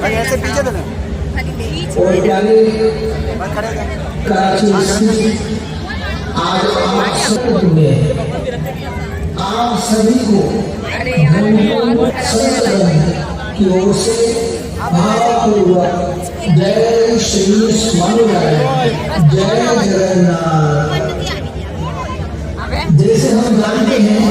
ऐसे पीछे देना और आज आप सभी को की ओर से भावपूर्वक जय श्री स्वामीनारायण, जय जगन्नाथ। जैसे हम जानते हैं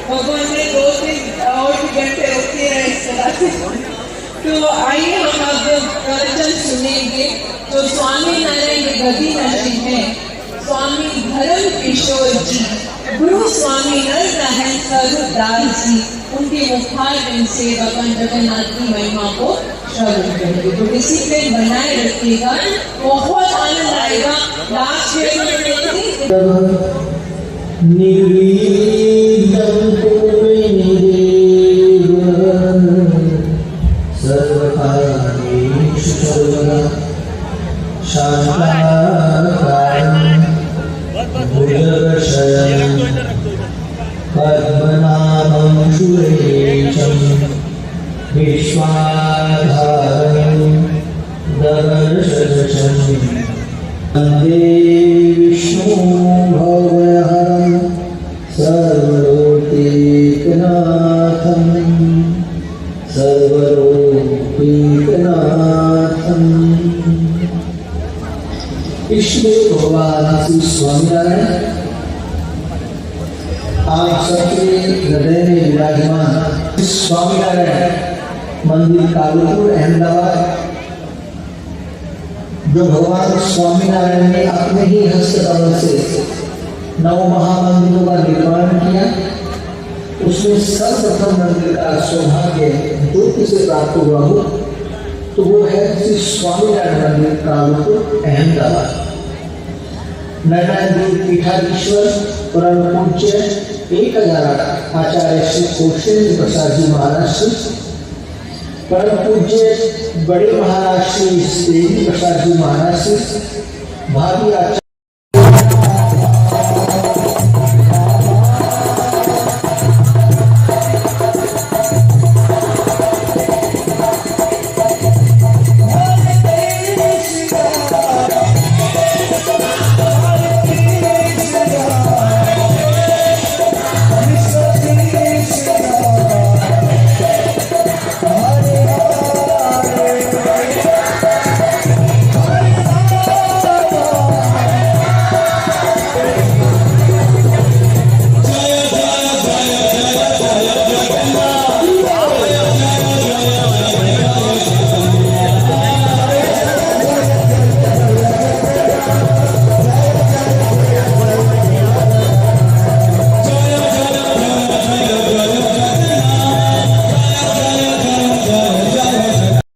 भगवान ने 2-3 और घंटे रोके हैं इस तरह से। तो आइए हम अब प्रवचन सुनेंगे जो स्वामी नारायण गद्दी नरसिंह हैं, स्वामी धर्म किशोर जी, गुरु स्वामी नरनारायण स्वरूपदास जी, उनके मुखारबिंद से भगवान जगन्नाथ की महिमा को श्रवण करेंगे। तो डिसिप्लिन बनाए रखिएगा, बहुत आनंद आएगा। लास्ट में पद्मनाभं सुरेशं विश्वाधारं दर्शनं वन्दे विष्णु भवहरं सर्वलोकैकनाथं सर्वलोकैकनाथम्। ईश्वर भगवान श्री स्वामीनारायण आप सबके हृदय में विराजमान स्वामीनारायण मंदिर कालुपुर अहमदाबाद, जो भगवान स्वामीनारायण ने अपने ही हस्तकमल से 9 महामंदिरों का निर्माण किया, उसमें सर्वप्रथम मंदिर का सौभाग्य दुर्ग से प्राप्त हुआ हो तो वो है श्री स्वामीनारायण मंदिर कालुपुर अहमदाबाद। नारायण देव पीठाधीश्वर परम पूज्य 1008 आचार्य श्री कौशलेंद्र प्रसाद जी महाराज श्री, परम पूज्य बड़े महाराज श्री देवी प्रसाद जी महाराज श्री, भावी आचार्य